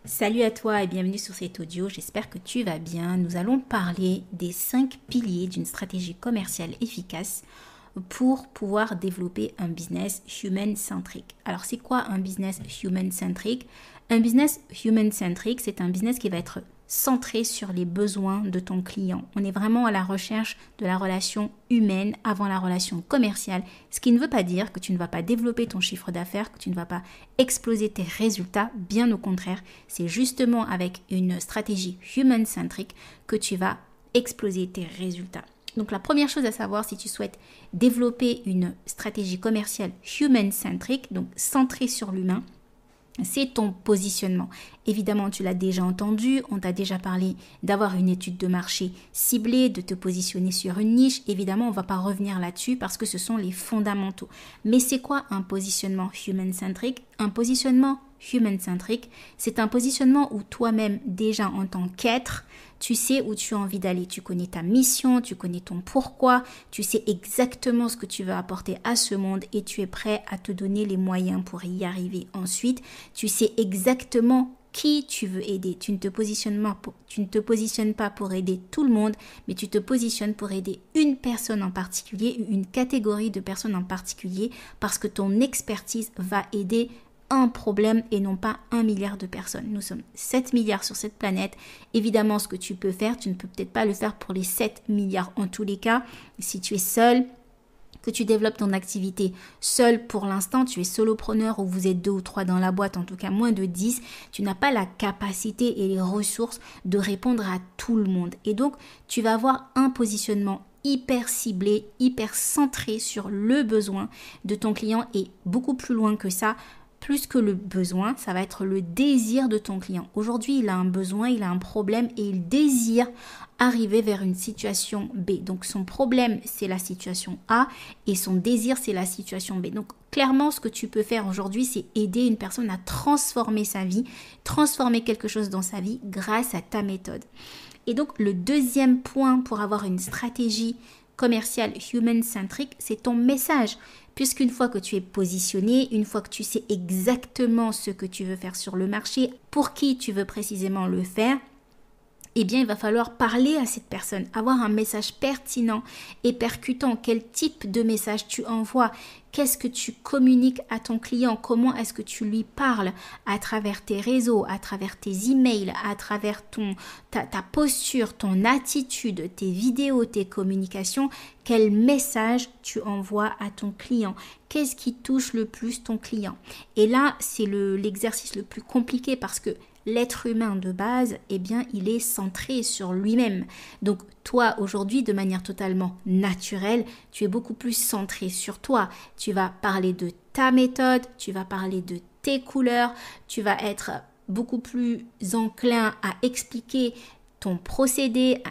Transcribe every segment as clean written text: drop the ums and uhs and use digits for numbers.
Salut à toi et bienvenue sur cet audio, j'espère que tu vas bien. Nous allons parler des 5 piliers d'une stratégie commerciale efficace pour pouvoir développer un business human-centric. Alors c'est quoi un business human-centric? Un business human-centric, c'est un business qui va être centré sur les besoins de ton client. On est vraiment à la recherche de la relation humaine avant la relation commerciale, ce qui ne veut pas dire que tu ne vas pas développer ton chiffre d'affaires, que tu ne vas pas exploser tes résultats, bien au contraire, c'est justement avec une stratégie human-centric que tu vas exploser tes résultats. Donc la première chose à savoir si tu souhaites développer une stratégie commerciale human-centric, donc centrée sur l'humain, c'est ton positionnement. Évidemment, tu l'as déjà entendu, on t'a déjà parlé d'avoir une étude de marché ciblée, de te positionner sur une niche. Évidemment, on ne va pas revenir là-dessus parce que ce sont les fondamentaux. Mais c'est quoi un positionnement human-centric? Un positionnement human-centric, c'est un positionnement où toi-même, déjà en tant qu'être, tu sais où tu as envie d'aller, tu connais ta mission, tu connais ton pourquoi, tu sais exactement ce que tu veux apporter à ce monde et tu es prêt à te donner les moyens pour y arriver. Ensuite, tu sais exactement qui tu veux aider. Tu ne te positionnes pas pour aider tout le monde, mais tu te positionnes pour aider une personne en particulier, une catégorie de personnes en particulier, parce que ton expertise va aider un problème et non pas 1 milliard de personnes. Nous sommes 7 milliards sur cette planète. Évidemment, ce que tu peux faire, tu ne peux peut-être pas le faire pour les 7 milliards en tous les cas. Si tu es seul, que tu développes ton activité seul pour l'instant, tu es solopreneur ou vous êtes 2 ou 3 dans la boîte, en tout cas moins de 10, tu n'as pas la capacité et les ressources de répondre à tout le monde. Et donc, tu vas avoir un positionnement hyper ciblé, hyper centré sur le besoin de ton client et beaucoup plus loin que ça. Plus que le besoin, ça va être le désir de ton client. Aujourd'hui, il a un besoin, il a un problème et il désire arriver vers une situation B. Donc, son problème, c'est la situation A et son désir, c'est la situation B. Donc, clairement, ce que tu peux faire aujourd'hui, c'est aider une personne à transformer sa vie, transformer quelque chose dans sa vie grâce à ta méthode. Et donc, le deuxième point pour avoir une stratégie commerciale human-centric, c'est ton message. Puisqu'une fois que tu es positionné, une fois que tu sais exactement ce que tu veux faire sur le marché, pour qui tu veux précisément le faire, eh bien, il va falloir parler à cette personne, avoir un message pertinent et percutant. Quel type de message tu envoies? Qu'est-ce que tu communiques à ton client? Comment est-ce que tu lui parles à travers tes réseaux, à travers tes emails, à travers ta posture, ton attitude, tes vidéos, tes communications? Quel message tu envoies à ton client? Qu'est-ce qui touche le plus ton client? Et là, c'est l'exercice le plus compliqué parce que l'être humain de base, eh bien, il est centré sur lui-même. Donc, toi, aujourd'hui, de manière totalement naturelle, tu es beaucoup plus centré sur toi. Tu vas parler de ta méthode, tu vas parler de tes couleurs, tu vas être beaucoup plus enclin à expliquer ton procédé,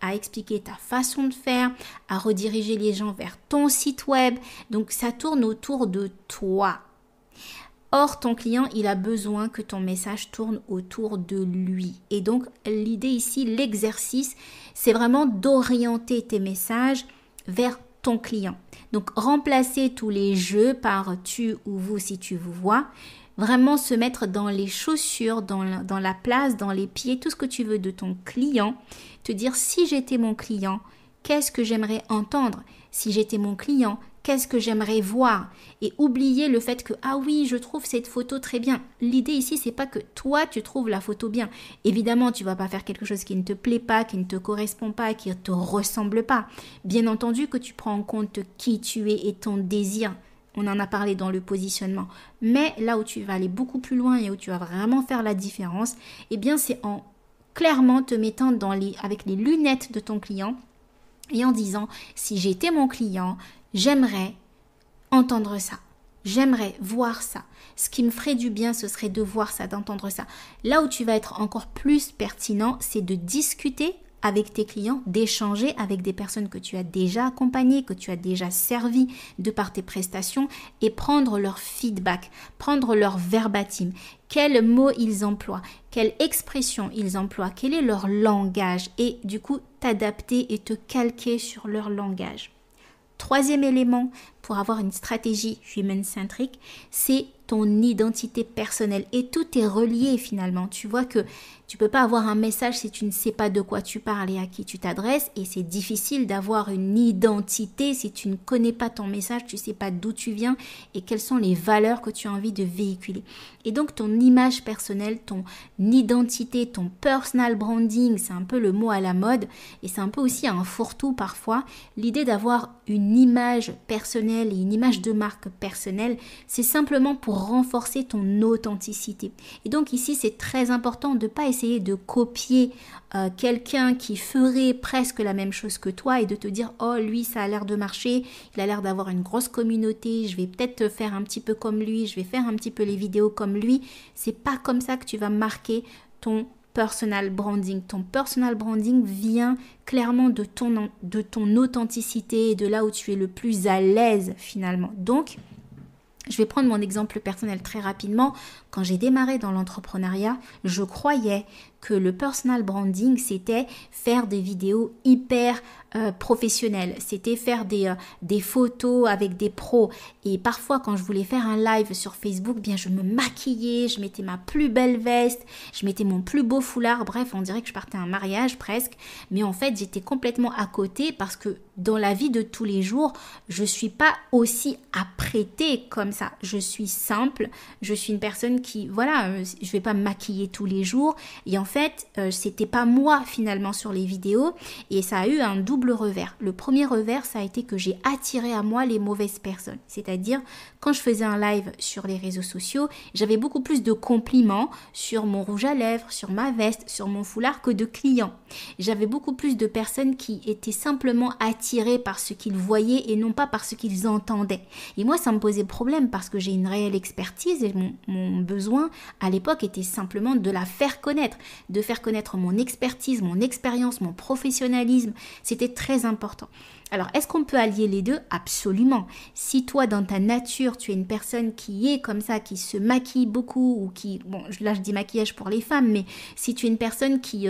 à expliquer ta façon de faire, à rediriger les gens vers ton site web. Donc, ça tourne autour de toi. Or, ton client, il a besoin que ton message tourne autour de lui. Et donc, l'idée ici, l'exercice, c'est vraiment d'orienter tes messages vers ton client. Donc, remplacer tous les jeux par tu ou vous si tu vous vois. Vraiment se mettre dans les chaussures, dans la place, dans les pieds, tout ce que tu veux de ton client. Te dire, si j'étais mon client, qu'est-ce que j'aimerais entendre? Si j'étais mon client, qu'est-ce que j'aimerais voir? Et oublier le fait que, ah oui, je trouve cette photo très bien. L'idée ici, c'est pas que toi, tu trouves la photo bien. Évidemment, tu vas pas faire quelque chose qui ne te plaît pas, qui ne te correspond pas, qui ne te ressemble pas. Bien entendu que tu prends en compte qui tu es et ton désir. On en a parlé dans le positionnement. Mais là où tu vas aller beaucoup plus loin et où tu vas vraiment faire la différence, eh bien, c'est en clairement te mettant avec les lunettes de ton client et en disant, si j'étais mon client, j'aimerais entendre ça. J'aimerais voir ça. Ce qui me ferait du bien, ce serait de voir ça, d'entendre ça. Là où tu vas être encore plus pertinent, c'est de discuter avec tes clients, d'échanger avec des personnes que tu as déjà accompagnées, que tu as déjà servi de par tes prestations et prendre leur feedback, prendre leur verbatim. Quels mots ils emploient, quelle expression ils emploient, quel est leur langage et du coup t'adapter et te calquer sur leur langage. Troisième élément pour avoir une stratégie human-centric, c'est ton identité personnelle. Et tout est relié finalement. Tu vois que tu peux pas avoir un message si tu ne sais pas de quoi tu parles et à qui tu t'adresses. Et c'est difficile d'avoir une identité si tu ne connais pas ton message, tu sais pas d'où tu viens et quelles sont les valeurs que tu as envie de véhiculer. Et donc ton image personnelle, ton identité, ton personal branding, c'est un peu le mot à la mode et c'est un peu aussi un fourre-tout parfois. L'idée d'avoir une image personnelle et une image de marque personnelle, c'est simplement pour renforcer ton authenticité. Et donc ici, c'est très important de ne pas essayer de copier quelqu'un qui ferait presque la même chose que toi et de te dire « Oh, lui, ça a l'air de marcher, il a l'air d'avoir une grosse communauté, je vais peut-être faire un petit peu comme lui, je vais faire un petit peu les vidéos comme lui. » C'est pas comme ça que tu vas marquer ton personal branding. Ton personal branding vient clairement de ton authenticité et de là où tu es le plus à l'aise finalement. Donc, je vais prendre mon exemple personnel très rapidement. Quand j'ai démarré dans l'entrepreneuriat, je croyais que le personal branding, c'était faire des vidéos hyper professionnelles. C'était faire des photos avec des pros. Et parfois, quand je voulais faire un live sur Facebook, bien, je me maquillais, je mettais ma plus belle veste, je mettais mon plus beau foulard. Bref, on dirait que je partais à un mariage presque. Mais en fait, j'étais complètement à côté parce que dans la vie de tous les jours, je suis pas aussi apprêtée comme ça. Je suis simple. Je suis une personne qui, voilà, je vais pas me maquiller tous les jours. Et en fait, c'était pas moi finalement sur les vidéos et ça a eu un double revers. Le premier revers, ça a été que j'ai attiré à moi les mauvaises personnes. C'est-à-dire, quand je faisais un live sur les réseaux sociaux, j'avais beaucoup plus de compliments sur mon rouge à lèvres, sur ma veste, sur mon foulard que de clients. J'avais beaucoup plus de personnes qui étaient simplement attirées par ce qu'ils voyaient et non pas par ce qu'ils entendaient. Et moi, ça me posait problème parce que j'ai une réelle expertise et mon besoin à l'époque était simplement de la faire connaître, de faire connaître mon expertise, mon expérience, mon professionnalisme. C'était très important. Alors, est-ce qu'on peut allier les deux? Absolument. Si toi, dans ta nature, tu es une personne qui est comme ça, qui se maquille beaucoup ou qui... Bon, là, je dis maquillage pour les femmes, mais si tu es une personne qui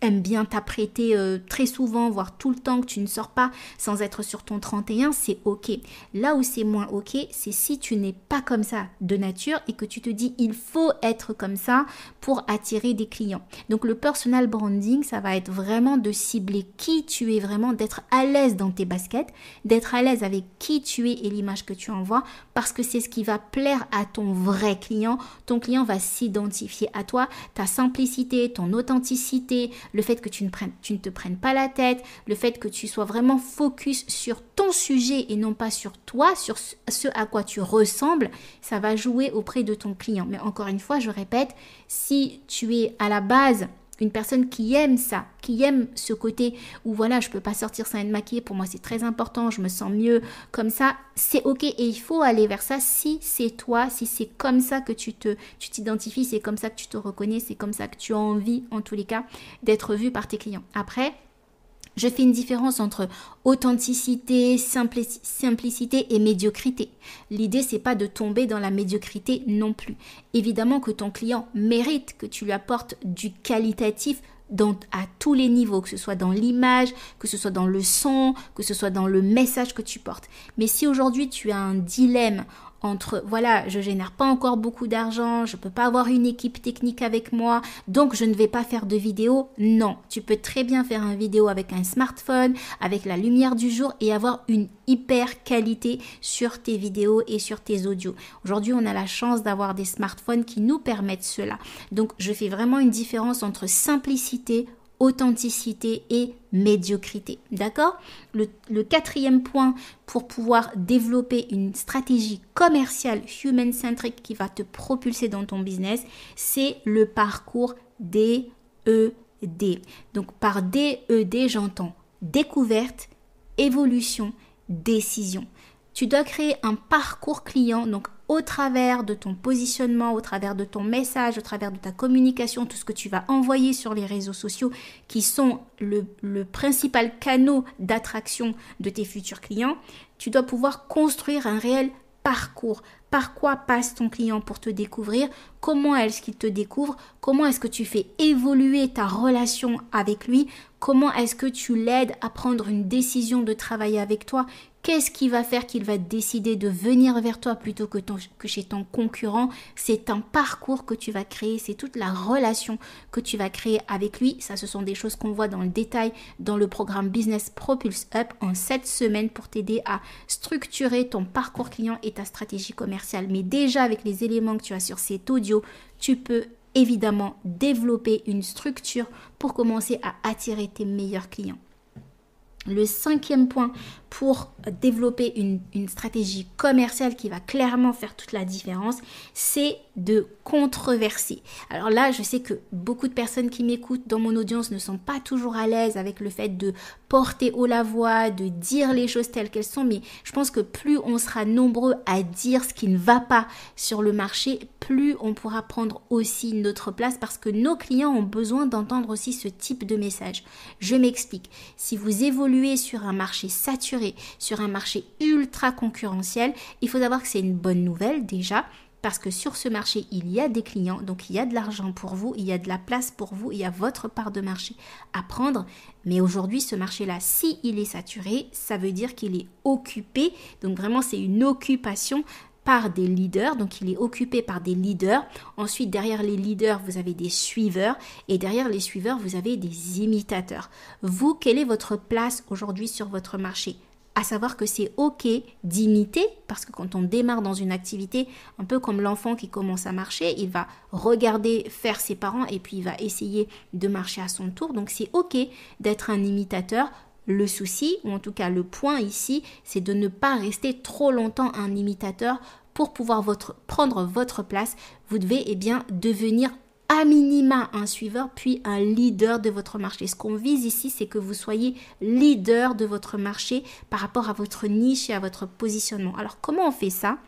aime bien t'apprêter très souvent, voire tout le temps, que tu ne sors pas sans être sur ton 31, c'est OK. Là où c'est moins OK, c'est si tu n'es pas comme ça de nature et que tu te dis, il faut être comme ça pour attirer des clients. Donc, le personal branding, ça va être vraiment de cibler qui tu es vraiment, d'être à l'aise dans tes baskets, d'être à l'aise avec qui tu es et l'image que tu envoies parce que c'est ce qui va plaire à ton vrai client. Ton client va s'identifier à toi, ta simplicité, ton authenticité, le fait que tu ne te prennes pas la tête, le fait que tu sois vraiment focus sur ton sujet et non pas sur toi, sur ce à quoi tu ressembles, ça va jouer auprès de ton client. Mais encore une fois, je répète, si tu es à la base une personne qui aime ça, qui aime ce côté où voilà, je peux pas sortir sans être maquillée, pour moi c'est très important, je me sens mieux comme ça, c'est OK et il faut aller vers ça si c'est toi, si c'est comme ça que tu t'identifies, c'est comme ça que tu te reconnais, c'est comme ça que tu as envie en tous les cas d'être vu par tes clients. Après, je fais une différence entre authenticité, simplicité et médiocrité. L'idée, c'est pas de tomber dans la médiocrité non plus. Évidemment que ton client mérite que tu lui apportes du qualitatif à tous les niveaux, que ce soit dans l'image, que ce soit dans le son, que ce soit dans le message que tu portes. Mais si aujourd'hui tu as un dilemme entre, voilà, je génère pas encore beaucoup d'argent, je peux pas avoir une équipe technique avec moi, donc je ne vais pas faire de vidéo. Non, tu peux très bien faire une vidéo avec un smartphone, avec la lumière du jour et avoir une hyper qualité sur tes vidéos et sur tes audios. Aujourd'hui, on a la chance d'avoir des smartphones qui nous permettent cela. Donc, je fais vraiment une différence entre simplicité, authenticité et médiocrité. D'accord? Le quatrième point pour pouvoir développer une stratégie commerciale human-centric qui va te propulser dans ton business, c'est le parcours DED. Donc par DED, j'entends découverte, évolution, décision. Tu dois créer un parcours client, donc au travers de ton positionnement, au travers de ton message, au travers de ta communication, tout ce que tu vas envoyer sur les réseaux sociaux qui sont le principal canal d'attraction de tes futurs clients, tu dois pouvoir construire un réel parcours. Par quoi passe ton client pour te découvrir? Comment est-ce qu'il te découvre? Comment est-ce que tu fais évoluer ta relation avec lui? Comment est-ce que tu l'aides à prendre une décision de travailler avec toi? Qu'est-ce qui va faire qu'il va décider de venir vers toi plutôt que chez ton concurrent? C'est un parcours que tu vas créer, c'est toute la relation que tu vas créer avec lui. Ça, ce sont des choses qu'on voit dans le détail dans le programme Business Propulse Up en 7 semaines pour t'aider à structurer ton parcours client et ta stratégie commerciale. Mais déjà, avec les éléments que tu as sur cet audio, tu peux évidemment développer une structure pour commencer à attirer tes meilleurs clients. Le 5e point pour développer une stratégie commerciale qui va clairement faire toute la différence, c'est de controverser. Alors là, je sais que beaucoup de personnes qui m'écoutent dans mon audience ne sont pas toujours à l'aise avec le fait de porter haut la voix, de dire les choses telles qu'elles sont, mais je pense que plus on sera nombreux à dire ce qui ne va pas sur le marché, plus on pourra prendre aussi notre place parce que nos clients ont besoin d'entendre aussi ce type de message. Je m'explique. Si vous évoluez sur un marché saturé, sur un marché ultra concurrentiel, il faut savoir que c'est une bonne nouvelle déjà, parce que sur ce marché, il y a des clients, donc il y a de l'argent pour vous, il y a de la place pour vous, il y a votre part de marché à prendre. Mais aujourd'hui, ce marché-là, si il est saturé, ça veut dire qu'il est occupé. Donc vraiment, c'est une occupation par des leaders, donc il est occupé par des leaders. Ensuite, derrière les leaders, vous avez des suiveurs et derrière les suiveurs, vous avez des imitateurs. Vous, quelle est votre place aujourd'hui sur votre marché? À savoir que c'est ok d'imiter, parce que quand on démarre dans une activité, un peu comme l'enfant qui commence à marcher, il va regarder faire ses parents et puis il va essayer de marcher à son tour. Donc c'est ok d'être un imitateur. Le souci, ou en tout cas le point ici, c'est de ne pas rester trop longtemps un imitateur. Pour pouvoir prendre votre place, vous devez devenir à minima un suiveur, puis un leader de votre marché. Ce qu'on vise ici, c'est que vous soyez leader de votre marché par rapport à votre niche et à votre positionnement. Alors, comment on fait ça?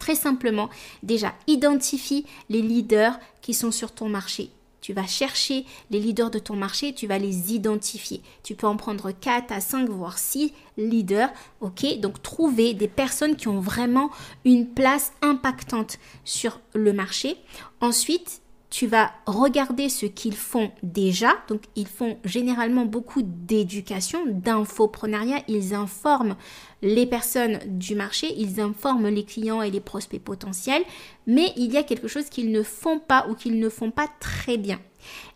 Très simplement, déjà, identifie les leaders qui sont sur ton marché. Tu vas chercher les leaders de ton marché, tu vas les identifier. Tu peux en prendre 4 à 5, voire 6 leaders. Ok, donc trouver des personnes qui ont vraiment une place impactante sur le marché. Ensuite, tu vas regarder ce qu'ils font déjà. Donc, ils font généralement beaucoup d'éducation, d'infoprenariat. Ils informent les personnes du marché, ils informent les clients et les prospects potentiels. Mais il y a quelque chose qu'ils ne font pas ou qu'ils ne font pas très bien.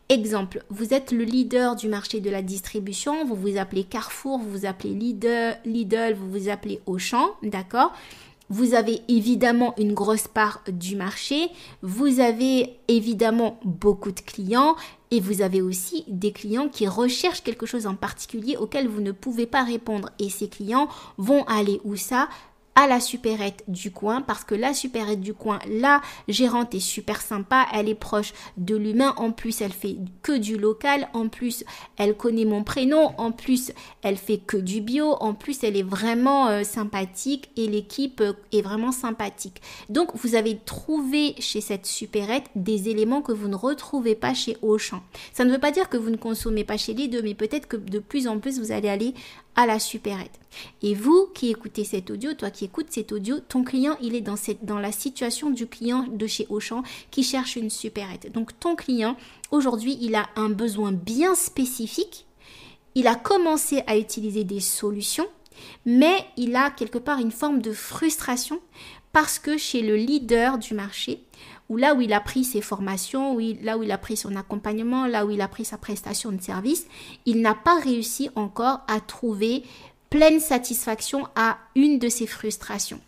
Exemple, vous êtes le leader du marché de la distribution, vous vous appelez Carrefour, vous vous appelez Lidl, vous vous appelez Auchan, d'accord ? Vous avez évidemment une grosse part du marché, vous avez évidemment beaucoup de clients et vous avez aussi des clients qui recherchent quelque chose en particulier auquel vous ne pouvez pas répondre. Et ces clients vont aller où ça ? À la supérette du coin, parce que la supérette du coin, la gérante est super sympa, elle est proche de l'humain, en plus elle fait que du local, en plus elle connaît mon prénom, en plus elle fait que du bio, en plus elle est vraiment sympathique et l'équipe est vraiment sympathique. Donc vous avez trouvé chez cette supérette des éléments que vous ne retrouvez pas chez Auchan. Ça ne veut pas dire que vous ne consommez pas chez les deux, mais peut-être que de plus en plus vous allez aller à la supérette. Et vous qui écoutez cet audio, toi qui écoutes cet audio, ton client, il est dans la situation du client de chez Auchan qui cherche une supérette. Donc ton client, aujourd'hui, il a un besoin bien spécifique. Il a commencé à utiliser des solutions, mais il a quelque part une forme de frustration parce que chez le leader du marché, ou là où il a pris ses formations, là où il a pris son accompagnement, là où il a pris sa prestation de service, il n'a pas réussi encore à trouver pleine satisfaction à une de ses frustrations.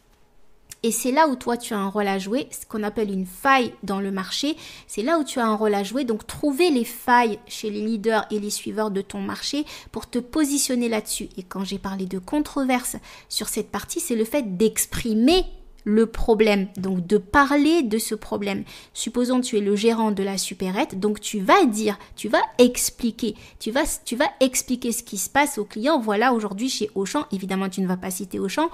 Et c'est là où toi tu as un rôle à jouer, ce qu'on appelle une faille dans le marché, c'est là où tu as un rôle à jouer, donc trouver les failles chez les leaders et les suiveurs de ton marché pour te positionner là-dessus. Et quand j'ai parlé de controverse sur cette partie, c'est le fait d'exprimer le problème, donc de parler de ce problème. Supposons que tu es le gérant de la supérette, donc tu vas expliquer ce qui se passe au client. Voilà, aujourd'hui chez Auchan, évidemment tu ne vas pas citer Auchan,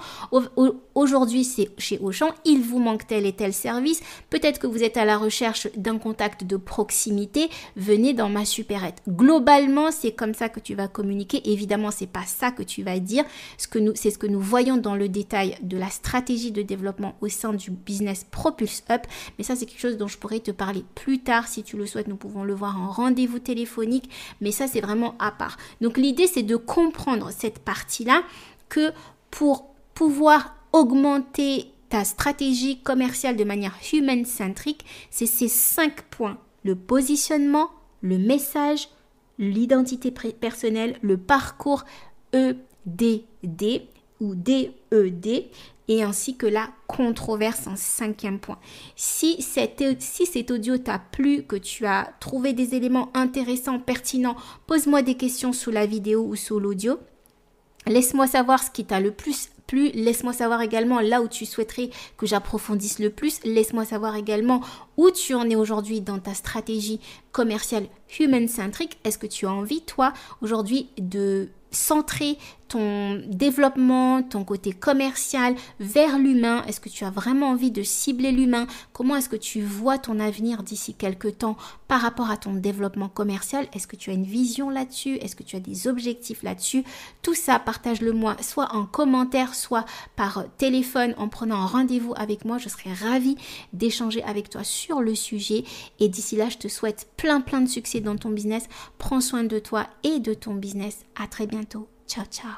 aujourd'hui c'est chez Auchan, il vous manque tel et tel service, peut-être que vous êtes à la recherche d'un contact de proximité, venez dans ma supérette. Globalement, c'est comme ça que tu vas communiquer. Évidemment, c'est pas ça que tu vas dire, c'est ce que nous voyons dans le détail de la stratégie de développement au sein du Business Propulse Up, mais ça c'est quelque chose dont je pourrais te parler plus tard si tu le souhaites. Nous pouvons le voir en rendez-vous téléphonique, mais ça c'est vraiment à part. Donc l'idée c'est de comprendre cette partie-là, que pour pouvoir augmenter ta stratégie commerciale de manière human-centrique, c'est ces 5 points. Le positionnement, le message, l'identité personnelle, le parcours EDD ou DED et ainsi que la controverse en 5e point. Si cet audio t'a plu, que tu as trouvé des éléments intéressants, pertinents, pose-moi des questions sous la vidéo ou sous l'audio. Laisse-moi savoir ce qui t'a le plus plu. Laisse-moi savoir également là où tu souhaiterais que j'approfondisse le plus. Laisse-moi savoir également où tu en es aujourd'hui dans ta stratégie commerciale human-centric. Est-ce que tu as envie, toi, aujourd'hui, de centrer ton développement, ton côté commercial vers l'humain? Est-ce que tu as vraiment envie de cibler l'humain? Comment est-ce que tu vois ton avenir d'ici quelques temps par rapport à ton développement commercial? Est-ce que tu as une vision là-dessus? Est-ce que tu as des objectifs là-dessus? Tout ça, partage-le moi, soit en commentaire, soit par téléphone en prenant un rendez-vous avec moi. Je serai ravie d'échanger avec toi sur le sujet. Et d'ici là, je te souhaite plein de succès dans ton business. Prends soin de toi et de ton business. À très bientôt. Ciao, ciao.